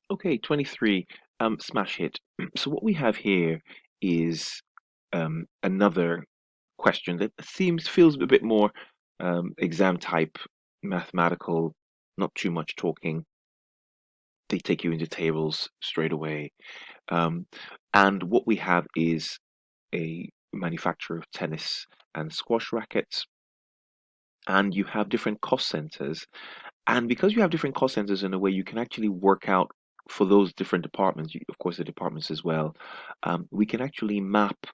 Okay, 23, smash hit. So what we have here is another question that feels a bit more exam type, mathematical, not too much talking. They take you into tables straight away. Um, and what we have is a manufacturer of tennis and squash rackets, and you have different cost centers. And because you have different cost centers in a way, you can actually work out for those different departments, of course, the departments as well, we can actually map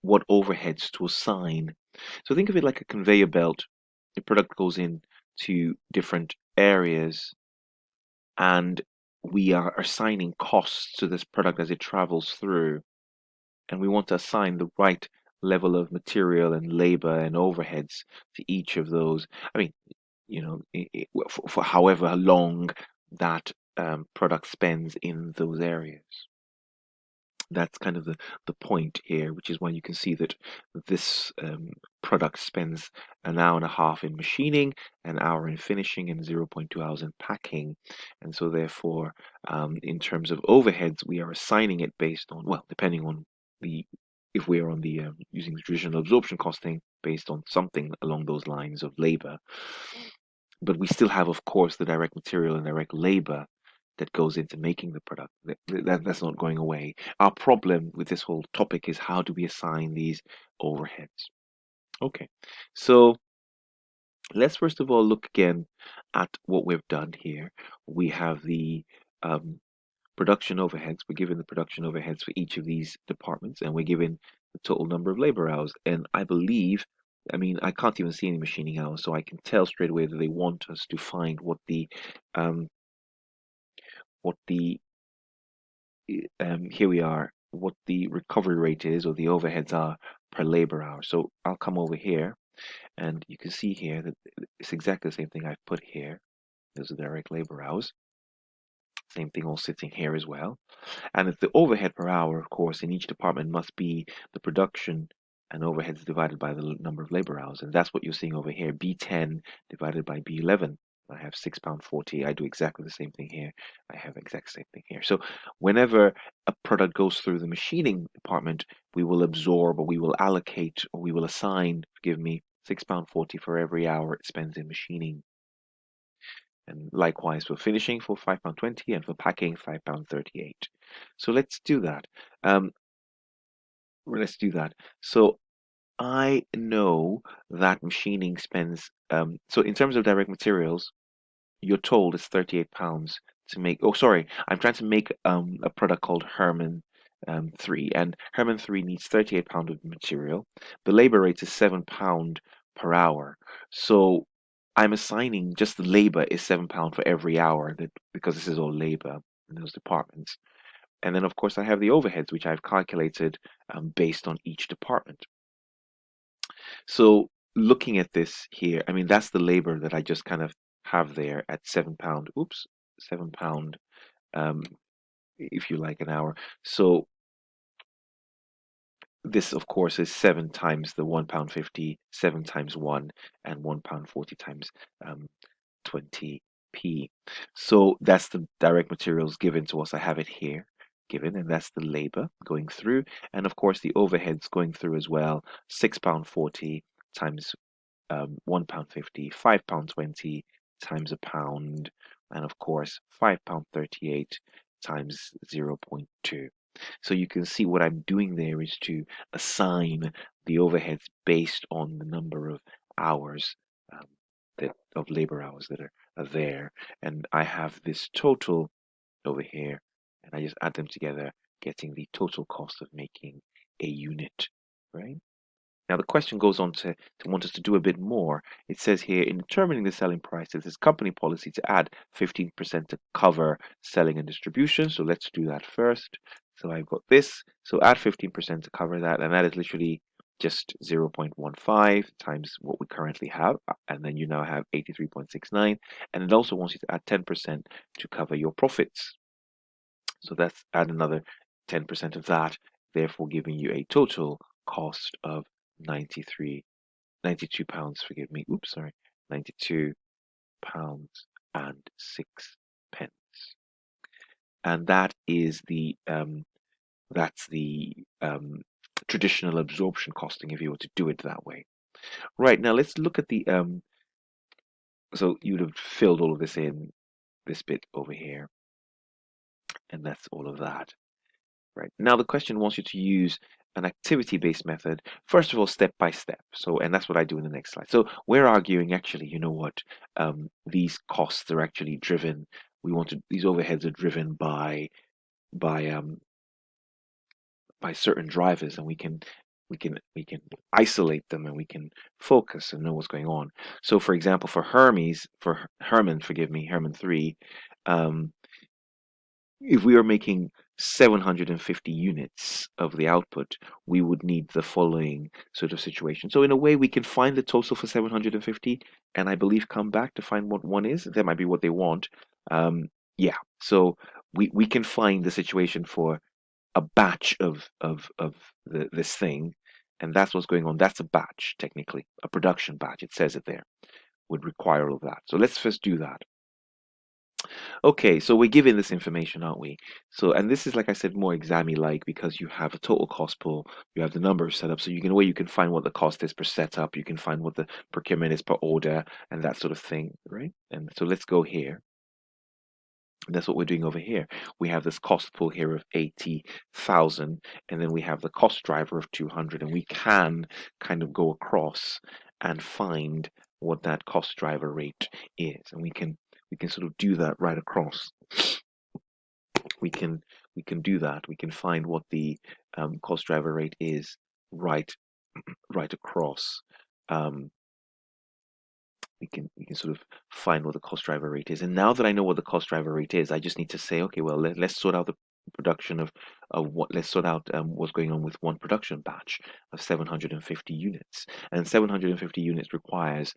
what overheads to assign. So think of it like a conveyor belt. The product goes in to different areas, and we are assigning costs to this product as it travels through. And we want to assign the right level of material and labor and overheads to each of those. I mean, for however long that product spends in those areas. That's kind of the point here, which is why you can see that this product spends an hour and a half in machining, an hour in finishing, and zero point 0.2 hours in packing. And so, therefore, in terms of overheads, we are assigning it based on, well, depending on the if we are on the using the traditional absorption costing based on something along those lines of labor, but we still have, of course, the direct material and direct labor that goes into making the product. That's not going away. Our problem with this whole topic is how do we assign these overheads? Okay, so let's first of all look again at what we've done here. We have the um, production overheads. We're given the production overheads for each of these departments, and we're given the total number of labor hours. And I believe, I mean, I can't even see any machining hours, so I can tell straight away that they want us to find um, what the here we are, what the recovery rate is or the overheads are per labor hour. So I'll come over here, and you can see here that it's exactly the same thing I've put here. Those are direct labor hours. Same thing all sitting here as well. And if the overhead per hour, of course, in each department must be the production and overheads divided by the number of labor hours. And that's what you're seeing over here, B10 divided by B11. I have £6.40. I do exactly the same thing here. I have exact same thing here. So whenever a product goes through the machining department, we will absorb or we will allocate or we will assign, forgive me, £6.40 for every hour it spends in machining. And likewise for finishing for £5.20 and for packing £5.38. So let's do that. Um, let's do that. So I know that machining spends, so in terms of direct materials, you're told it's £38 to make, oh, sorry, I'm trying to make a product called Herman 3, and Herman 3 needs £38 of material. The labor rate is £7 per hour. So I'm assigning just the labor is £7 for every hour that because this is all labor in those departments. And then, of course, I have the overheads, which I've calculated based on each department. So looking at this here, I mean, that's the labor that I just kind of have there at £7. Oops, £7, um, if you like, an hour. So this, of course, is 7 times the £1.50, 7 times 1, and £1.40 times 20p. So that's the direct materials given to us. I have it here given, and that's the labor going through. And of course, the overheads going through as well, £6.40 times £1.50, £5.20 times a pound, and of course, £5.38 times 0.2. So you can see what I'm doing there is to assign the overheads based on the number of hours um, of labor hours that are there. And I have this total over here, and I just add them together, getting the total cost of making a unit, right? Now the question goes on to want us to do a bit more. It says here, in determining the selling price, it is company policy to add 15% to cover selling and distribution. So let's do that first. So I've got this. So add 15% to cover that, and that is literally just 0.15 times what we currently have, and then you now have 83.69, and it also wants you to add 10% to cover your profits. So that's add another 10% of that, therefore giving you a total cost of 92 pounds, forgive me, oops, sorry, 92 pounds and 6 pence. and that is that's the traditional absorption costing if you were to do it that way. Right, now let's look at the so you'd have filled all of this in, this bit over here, and that's all of that. Right. Now the question wants you to use an activity-based method, first of all, step by step. So, and that's what I do in the next slide. So we're arguing actually, you know what, these costs are actually driven, these overheads are driven by um, by certain drivers, and we can isolate them, and we can focus and know what's going on. So for example, for Herman, forgive me, Herman 3, um, if we are making 750 units of the output, we would need the following sort of situation. So in a way, we can find the total for 750, and I believe come back to find what one is. That might be what they want. Yeah, so we can find the situation for a batch of this thing, and that's what's going on. That's a batch, technically, a production batch. It says it there. Would require all of that. So let's first do that. Okay, so we're given this information, aren't we? So, and this is, like I said, more exam like because you have a total cost pool, you have the number of setups, so you can you can find what the cost is per setup, you can find what the procurement is per order, and that sort of thing, right? And so let's go here. And that's what we're doing over here. We have this cost pool here of 80,000, and then we have the cost driver of 200, and we can kind of go across and find what that cost driver rate is, and we can sort of do that right across. We can do that. We can find what the cost driver rate is right across. Um, we can sort of find what the cost driver rate is. And now that I know what the cost driver rate is, I just need to say, okay, well, let's sort out the production of what let's sort out what's going on with one production batch of 750 units. And 750 units requires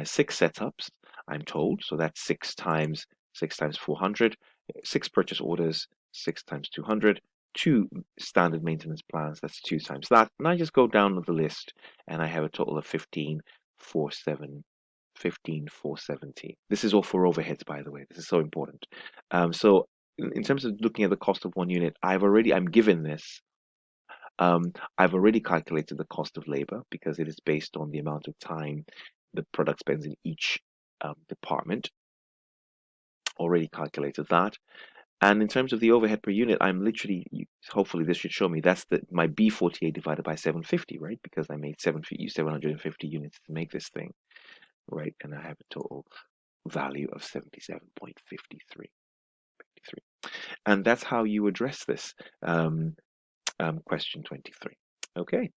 6 setups, I'm told. So that's 6 times 400, 6 purchase orders, 6 times 200. 2 standard maintenance plans, that's 2 times that. And I just go down the list and I have a total of 15,470. This is all for overheads, by the way. This is so important. So in terms of looking at the cost of one unit, I'm given this. I've already calculated the cost of labor because it is based on the amount of time the product spends in each department. Already calculated that. And in terms of the overhead per unit, I'm literally, hopefully this should show me, that's my B48 divided by 750, right? Because I made 750 units to make this thing, right? And I have a total value of 77.53. And that's how you address this question 23. Okay.